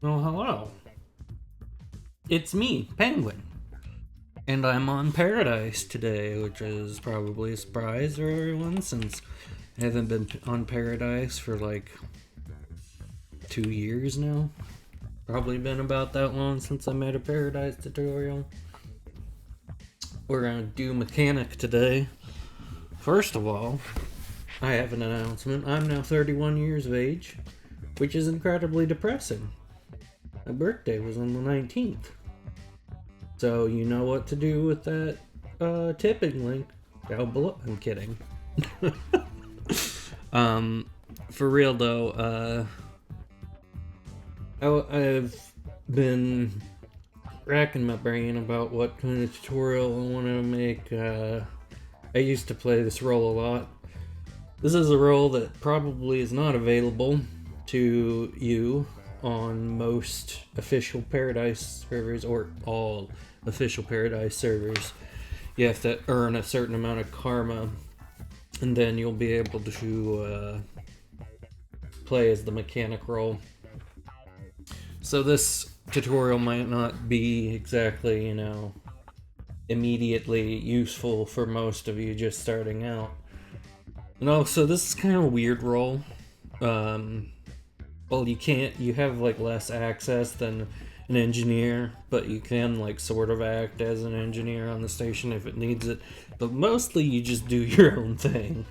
Well, hello. It's me, Penguin. And I'm on Paradise today, which is probably a surprise for everyone since I haven't been on Paradise for like 2 years now. Probably been about that long since I made a Paradise tutorial. We're gonna do mechanic today. First of all, I have an announcement. I'm now 31 years of age, which is incredibly depressing. My birthday was on the 19th. So you know what to do with that tipping link down below. I'm kidding. For real though, I've been racking my brain about what kind of tutorial I want to make. I used to play this role a lot. This is a role that probably is not available to you on most official Paradise servers, or all official Paradise servers. You have to earn a certain amount of karma, and then you'll be able to play as the mechanic role. So this tutorial might not be exactly, immediately useful for most of you just starting out. And also, this is kind of a weird role. Well, you have like less access than an engineer, but you can like sort of act as an engineer on the station if it needs it. But mostly you just do your own thing,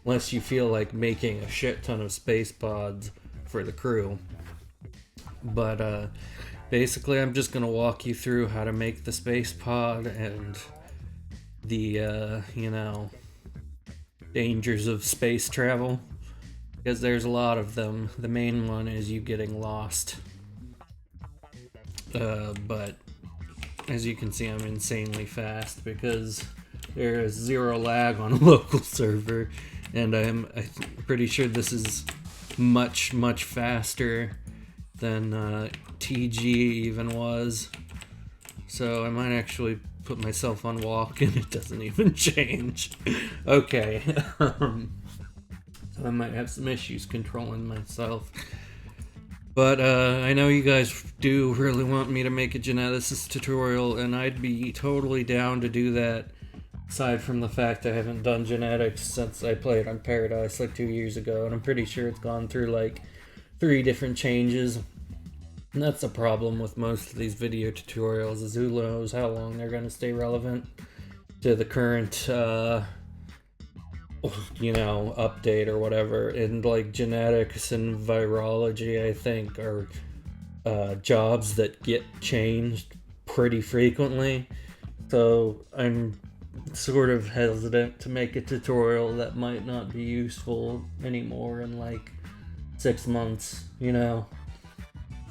unless you feel like making a shit ton of space pods for the crew. But basically I'm just gonna walk you through how to make the space pod and the dangers of space travel, because there's a lot of them. The main one is you getting lost. But as you can see, I'm insanely fast because there is zero lag on a local server, and I'm pretty sure this is much faster than TG even was. So I might actually put myself on walk and it doesn't even change. Okay. So I might have some issues controlling myself. But I know you guys do really want me to make a geneticist tutorial, and I'd be totally down to do that, aside from the fact I haven't done genetics since I played on Paradise like 2 years ago, and I'm pretty sure it's gone through like 3 different changes. And that's the problem with most of these video tutorials, is who knows how long they're going to stay relevant to the current update or whatever. And like genetics and virology, I think, are jobs that get changed pretty frequently. So I'm sort of hesitant to make a tutorial that might not be useful anymore in like 6 months,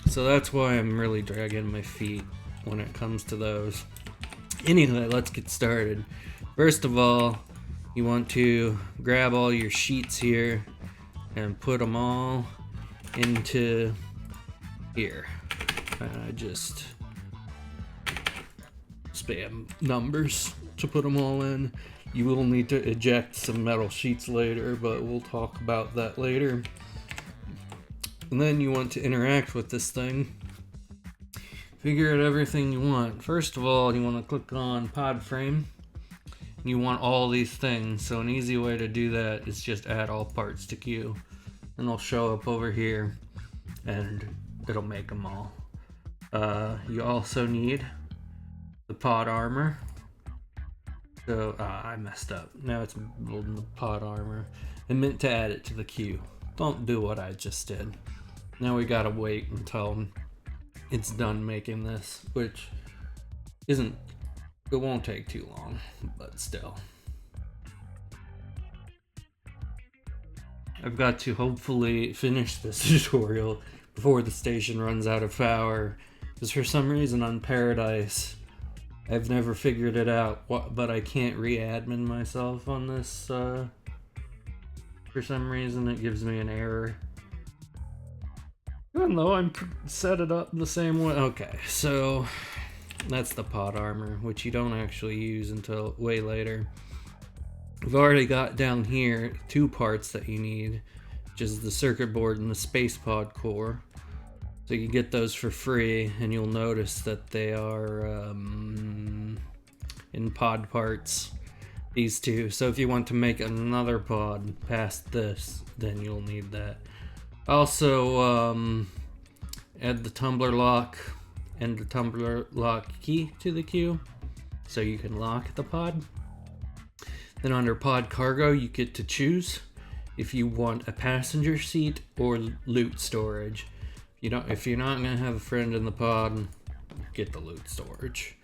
So that's why I'm really dragging my feet when it comes to those. Anyway, let's get started. First of all, you want to grab all your sheets here and put them all into here. I just spam numbers to put them all in. You will need to eject some metal sheets later, but we'll talk about that later. And then you want to interact with this thing. Figure out everything you want. First of all, you want to click on pod frame. You want all these things, so an easy way to do that is just add all parts to queue, and they'll show up over here and it'll make them all. You also need the pod armor. So I messed up. Now it's building the pod armor. I meant to add it to the queue. Don't do what I just did. Now we gotta wait until it's done making this, which it won't take too long, but still. I've got to hopefully finish this tutorial before the station runs out of power, because for some reason on Paradise, I've never figured it out, but I can't re-admin myself on this. For some reason it gives me an error. Even though I'm set it up the same way. Okay, so that's the pod armor, which you don't actually use until way later. We've already got down here 2 parts that you need, which is the circuit board and the space pod core. So you get those for free, and you'll notice that they are in pod parts, these two. So if you want to make another pod past this, then you'll need that. Also, add the tumbler lock and the tumbler lock key to the queue, so you can lock the pod. Then under pod cargo, you get to choose if you want a passenger seat or loot storage. If you're not gonna have a friend in the pod, get the loot storage.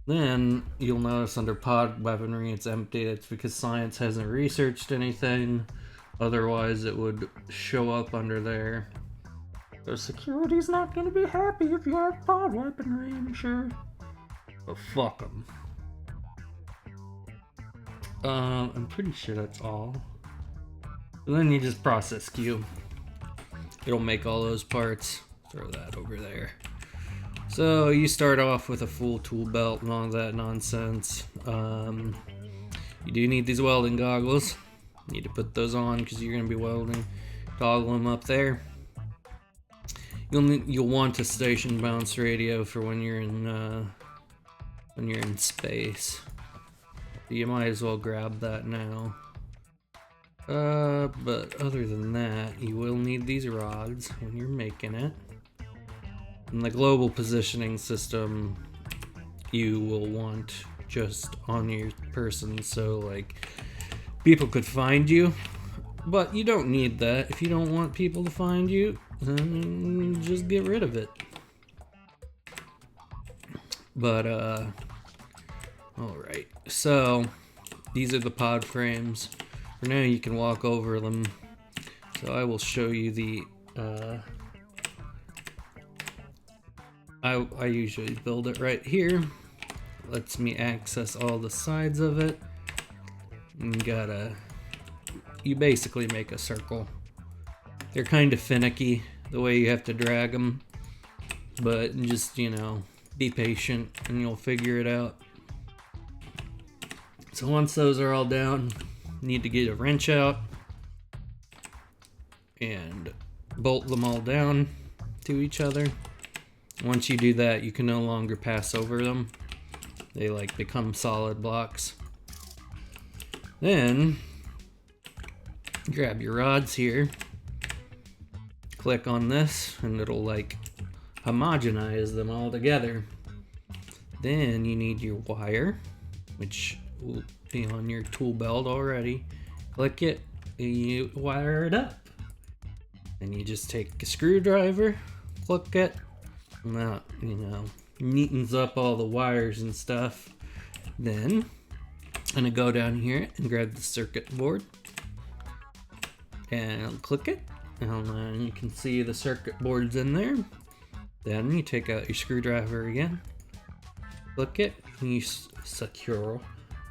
Then you'll notice under pod weaponry it's empty. It's because science hasn't researched anything. Otherwise it would show up under there. So security's not gonna be happy if you have pod weaponry, I'm sure. But fuck them. I'm pretty sure that's all. And then you just process queue. It'll make all those parts. Throw that over there. So you start off with a full tool belt and all that nonsense. You do need these welding goggles. You need to put those on because you're going to be welding. Toggle them up there. You'll want a station bounce radio for when you're in space. You might as well grab that now. But other than that, you will need these rods when you're making it. And the global positioning system you will want just on your person, so like people could find you, but you don't need that. If you don't want people to find you, then just get rid of it. But alright, so these are the pod frames. For now you can walk over them, so I will show you the I usually build it right here. Lets me access all the sides of it. And you basically make a circle. They're kind of finicky the way you have to drag them, but just, be patient and you'll figure it out. So once those are all down, you need to get a wrench out and bolt them all down to each other. Once you do that, you can no longer pass over them. They become solid blocks. Then grab your rods here, click on this, and it'll homogenize them all together. Then you need your wire, which will be on your tool belt already. Click it and you wire it up. And you just take a screwdriver, click it, and that, neatens up all the wires and stuff. Then I'm gonna go down here and grab the circuit board and click it, and then you can see the circuit board's in there. Then you take out your screwdriver again, click it, and you secure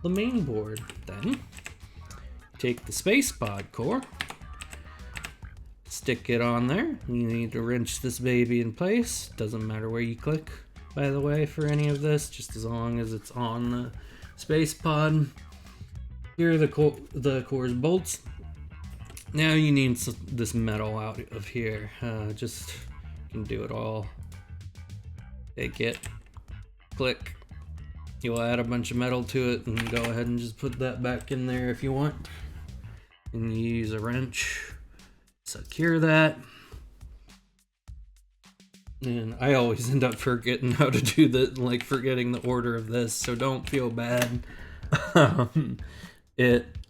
the main board. Then take the space pod core, stick it on there. You need to wrench this baby in place. Doesn't matter where you click, by the way, for any of this, just as long as it's on the space pod. Here are the core's bolts. Now you need this metal out of here. Just you can do it all. Take it, click. You'll add a bunch of metal to it, and go ahead and just put that back in there if you want. And you use a wrench. Secure that. And I always end up forgetting how to do that, forgetting the order of this, so don't feel bad.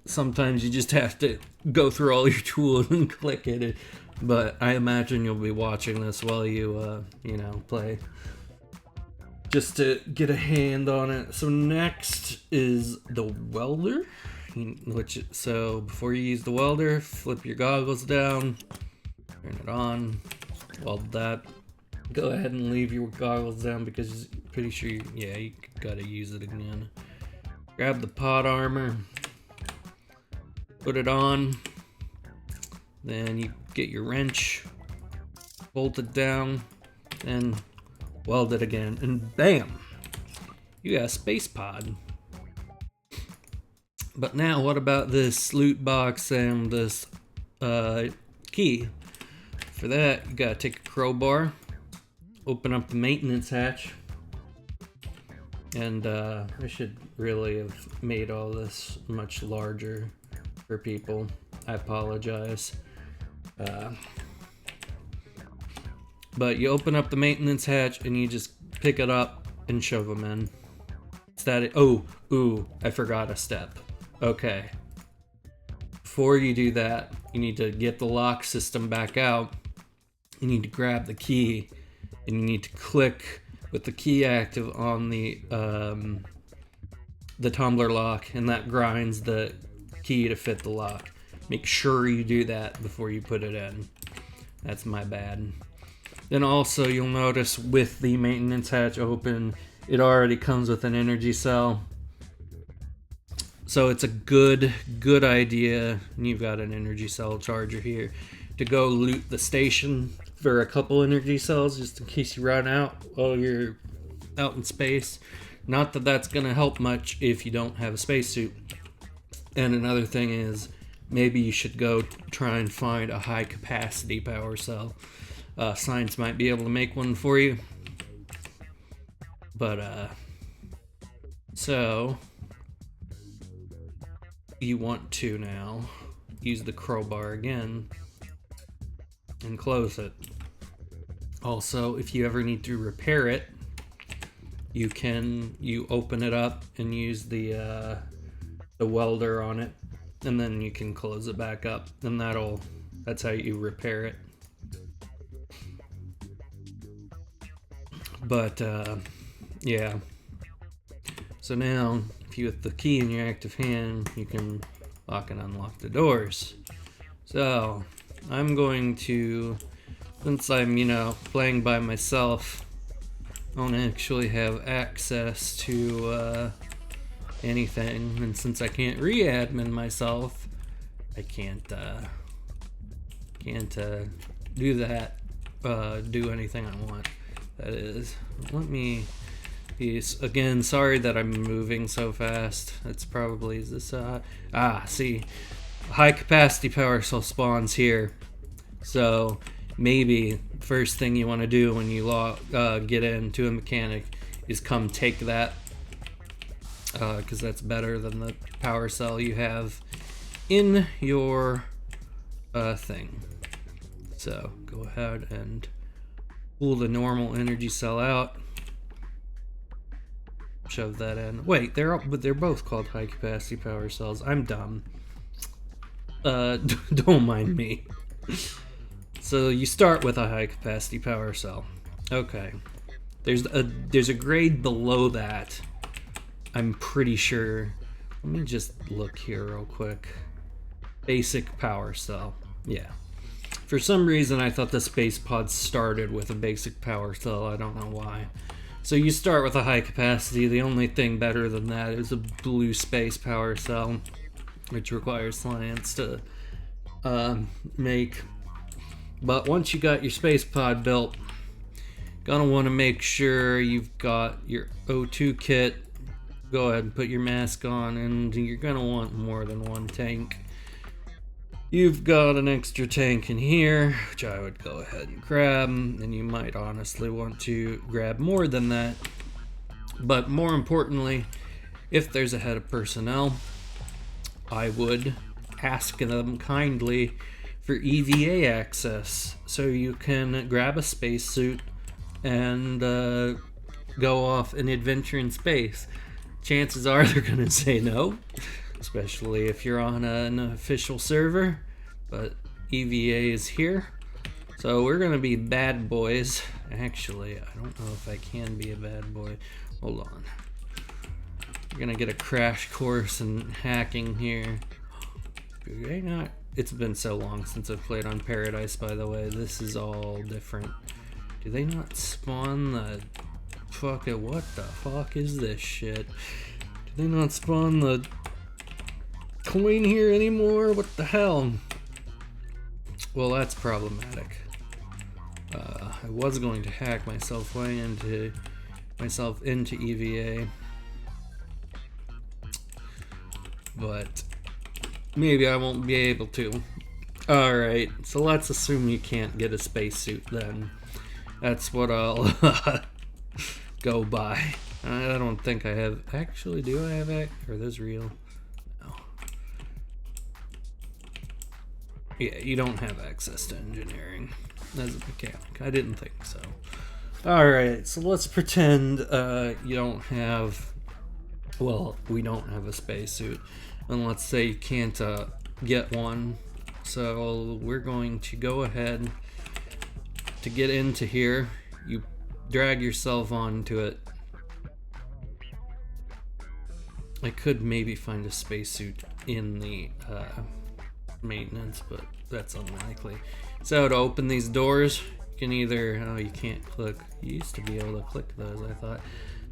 Sometimes you just have to go through all your tools and click it, but I imagine you'll be watching this while you, play. Just to get a hand on it. So next is the welder. So before you use the welder, flip your goggles down, turn it on, weld that. Go ahead and leave your goggles down because I'm pretty sure you gotta use it again. Grab the pod armor, put it on, then you get your wrench, bolt it down, and weld it again, and bam! You got a space pod. But now, what about this loot box and this key? For that, you gotta take a crowbar, open up the maintenance hatch. And I should really have made all this much larger for people. I apologize. But you open up the maintenance hatch and you just pick it up and shove them in. It's that. Ooh, I forgot a step. Okay. Before you do that, you need to get the lock system back out. You need to grab the key and you need to click with the key active on the tumbler lock, and that grinds the key to fit the lock. Make sure you do that before you put it in. That's my bad. Then also you'll notice with the maintenance hatch open, it already comes with an energy cell. So it's a good idea, and you've got an energy cell charger here, to go loot the station for a couple energy cells just in case you run out while you're out in space. Not that that's going to help much if you don't have a spacesuit. And another thing is, maybe you should go try and find a high capacity power cell. Science might be able to make one for you. But, so you want to now use the crowbar again and close it. Also, if you ever need to repair it, you open it up and use the welder on it, and then you can close it back up, and that's how you repair it. But yeah, so now if you have the key in your active hand, you can lock and unlock the doors. So I'm going to, since I'm playing by myself, I don't actually have access to anything, and since I can't re-admin myself, I can't do that, do anything I want. That is, let me be, again, sorry that I'm moving so fast. It's probably, is this, see, high capacity power cell spawns here. So maybe first thing you want to do when you get into a mechanic is come take that, because that's better than the power cell you have in your thing. So go ahead and pull the normal energy cell out, shove that in. Wait, they're both called high capacity power cells. I'm dumb. Don't mind me. So you start with a high capacity power cell. Okay. There's a grade below that, I'm pretty sure. Let me just look here real quick. Basic power cell. Yeah. For some reason I thought the space pod started with a basic power cell. I don't know why. So you start with a high capacity. The only thing better than that is a blue space power cell, which requires science to make. But once you got your space pod built, gonna want to make sure you've got your O2 kit. Go ahead and put your mask on, and you're gonna want more than one tank. You've got an extra tank in here, which I would go ahead and grab, and you might honestly want to grab more than that. But more importantly, if there's a head of personnel, I would ask them kindly for EVA access, so you can grab a spacesuit and go off an adventure in space. Chances are they're going to say no, especially if you're on an official server, but EVA is here. So we're going to be bad boys. Actually, I don't know if I can be a bad boy. Hold on. We're going to get a crash course in hacking here. Do they not? It's been so long since I've played on Paradise, by the way. This is all different. Do they not spawn the... what the fuck is this shit? Do they not spawn the coin here anymore? What the hell? Well, that's problematic. I was going to hack myself into EVA, but maybe I won't be able to. Alright, so let's assume you can't get a spacesuit then. That's what I'll go by. I don't think I have. Actually, do I have Are those real? No. Yeah, you don't have access to engineering as a mechanic. I didn't think so. Alright, so let's pretend you don't have. Well, we don't have a spacesuit. And let's say you can't get one. So we're going to go ahead to get into here. You drag yourself onto it. I could maybe find a spacesuit in the maintenance, but that's unlikely. So to open these doors, you can either, oh, you can't click. You used to be able to click those, I thought.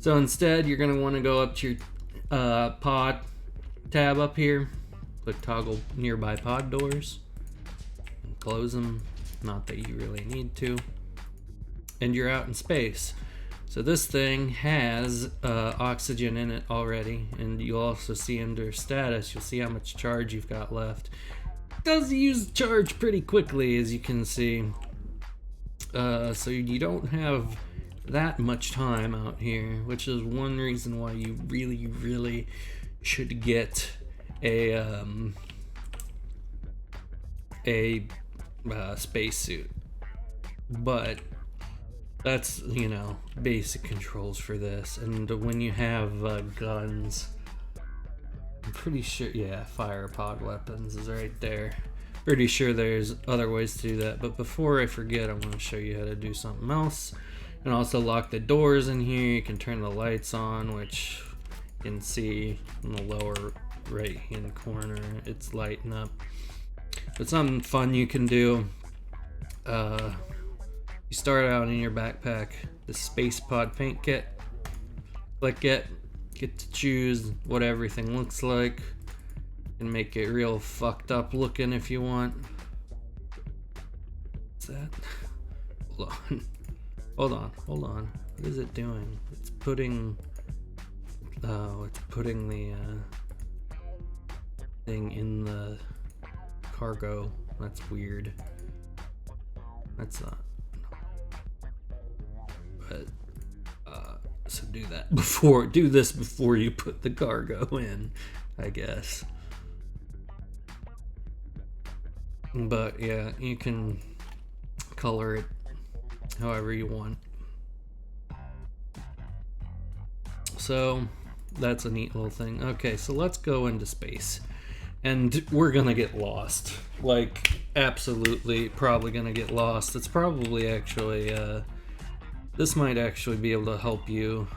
So instead, you're going to want to go up to your pod tab up here, click toggle nearby pod doors, and close them. Not that you really need to. And you're out in space. So this thing has oxygen in it already, and you'll also see under status, you'll see how much charge you've got left. It does use charge pretty quickly, as you can see. So you don't have that much time out here, which is one reason why you really should get a spacesuit. But that's, you know, basic controls for this. And when you have guns, I'm pretty sure, yeah, fire pod weapons is right there. Pretty sure there's other ways to do that. But before I forget, I want to show you how to do something else. And also lock the doors in here. You can turn the lights on, which you can see in the lower right hand corner. It's lighting up. But something fun you can do. You start out in your backpack, the Space Pod paint kit. Click it, get to choose what everything looks like, and make it real fucked up looking if you want. What's that? Hold on. What is it doing? It's putting the thing in the cargo. That's weird. That's not. But so do this before you put the cargo in, I guess. But yeah, you can color it however you want. So that's a neat little thing. Okay, so let's go into space. And we're gonna get lost. Like, absolutely probably gonna get lost. It's probably actually this might actually be able to help you.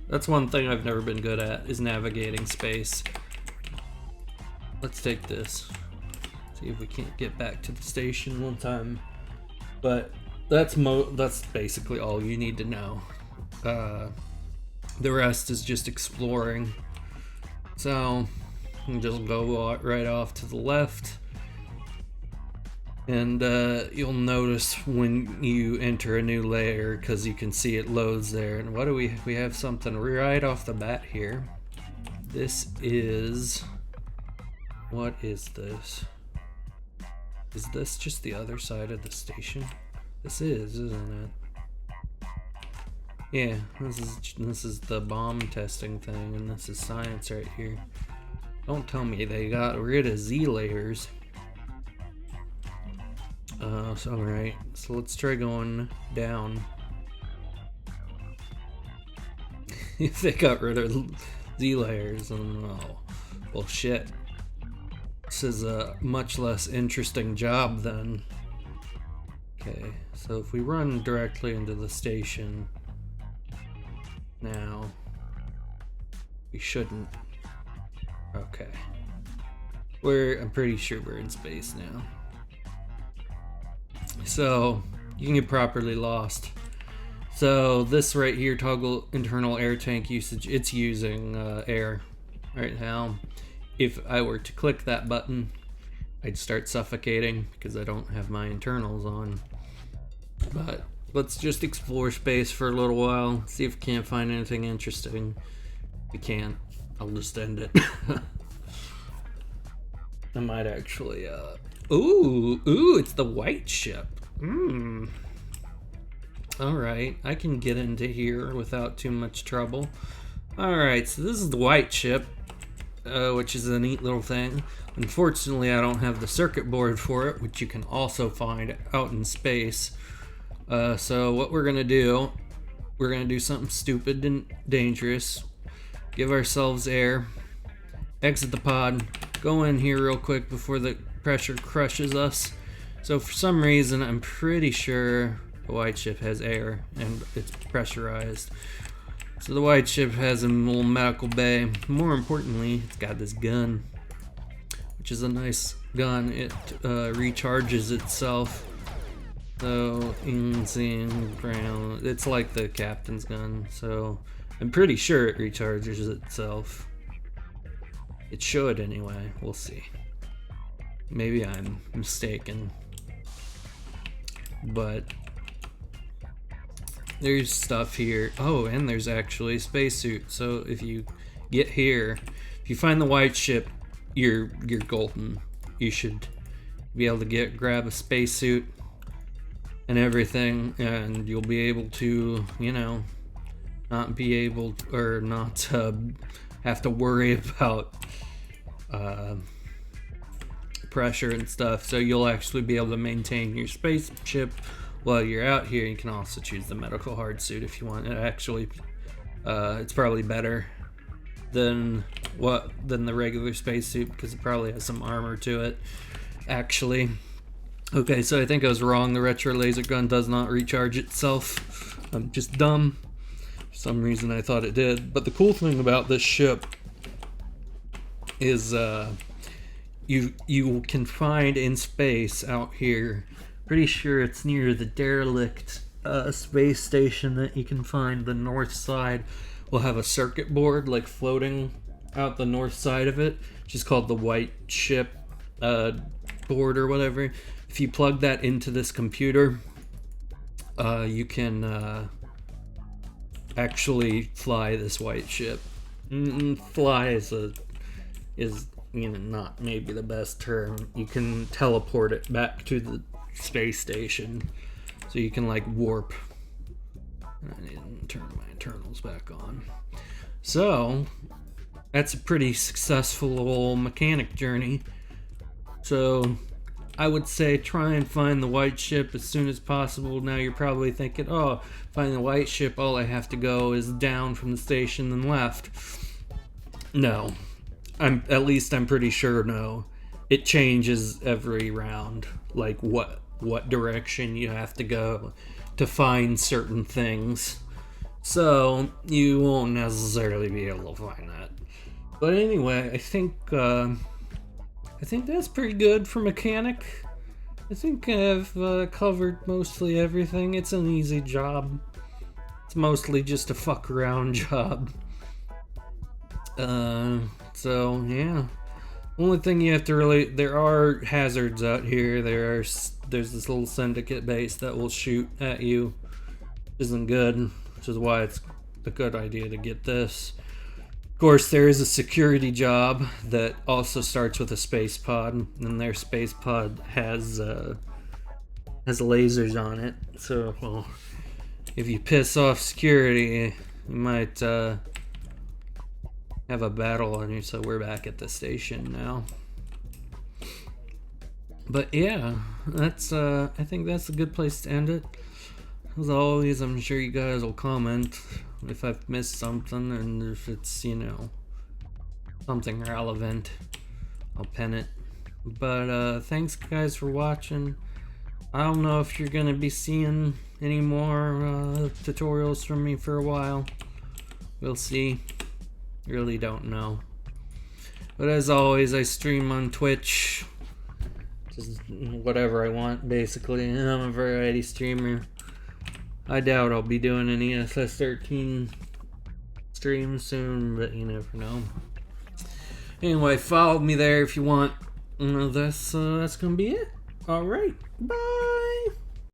That's one thing I've never been good at, is navigating space. Let's take this. See if we can't get back to the station one time. But that's basically all you need to know. The rest is just exploring. So you just go right off to the left. And you'll notice when you enter a new layer, because you can see it loads there. And what do we have something right off the bat here. This is, what is this? Is this just the other side of the station? This is, isn't it? Yeah, this is the bomb testing thing, and this is science right here. Don't tell me they got rid of Z layers. So alright, so let's try going down. If they got rid of Z layers, oh, well shit. This is a much less interesting job then. Okay, so if we run directly into the station now, we shouldn't. Okay. I'm pretty sure we're in space now. So you can get properly lost. So this right here, toggle internal air tank usage, it's using air right now. If I were to click that button, I'd start suffocating because I don't have my internals on. But let's just explore space for a little while, see if we can't find anything interesting. If we can't, I'll just end it. I might actually, ooh, it's the white ship. Alright, I can get into here without too much trouble. Alright, so this is the white ship, which is a neat little thing. Unfortunately, I don't have the circuit board for it, which you can also find out in space. So what we're gonna do something stupid and dangerous. Give ourselves air, exit the pod, go in here real quick before the pressure crushes us. So for some reason, I'm pretty sure the white ship has air and it's pressurized. So the white ship has a little medical bay. More importantly, it's got this gun, which is a nice gun. It recharges itself. So it's like the captain's gun. So I'm pretty sure it recharges itself. It should anyway. We'll see. Maybe I'm mistaken. But there's stuff here. Oh, and there's actually a spacesuit. So if you get here, if you find the white ship, you're golden. You should be able to grab a spacesuit and everything, and you'll be able to, you know, not have to worry about pressure and stuff. So you'll actually be able to maintain your spaceship while you're out here. You can also choose the medical hard suit if you want. It actually, it's probably better than the regular spacesuit because it probably has some armor to it, actually. Okay, so I think I was wrong. The retro laser gun does not recharge itself. I'm just dumb. For some reason I thought it did. But the cool thing about this ship is you can find in space out here, pretty sure it's near the derelict space station that you can find. The north side will have a circuit board like floating out the north side of it, which is called the white ship board or whatever. If you plug that into this computer, you can actually fly this white ship. Fly is you know, not maybe the best term. You can teleport it back to the space station, so you can like warp. I need to turn my internals back on. So that's a pretty successful mechanic journey. So I would say try and find the white ship as soon as possible. Now you're probably thinking, oh, find the white ship, all I have to go is down from the station and left. No. I'm pretty sure no. It changes every round, like what direction you have to go to find certain things. So you won't necessarily be able to find that. But anyway, I think that's pretty good for mechanic. I think I've covered mostly everything. It's an easy job. It's mostly just a fuck around job. So yeah. Only thing you have to there are hazards out here. There's this little syndicate base that will shoot at you. Isn't good, which is why it's a good idea to get this. Of course, there is a security job that also starts with a space pod, and their space pod has lasers on it. So, well, if you piss off security, you might have a battle on you. So we're back at the station now. But yeah, that's I think that's a good place to end it. As always, I'm sure you guys will comment if I've missed something, and if it's, you know, something relevant, I'll pen it. But thanks guys for watching. I don't know if you're gonna be seeing any more tutorials from me for a while. We'll see. Really don't know. But as always, I stream on Twitch. Just whatever I want, basically. And I'm a variety streamer. I doubt I'll be doing any SS13 streams soon, but you never know. Anyway, follow me there if you want. That's gonna be it. Alright, bye!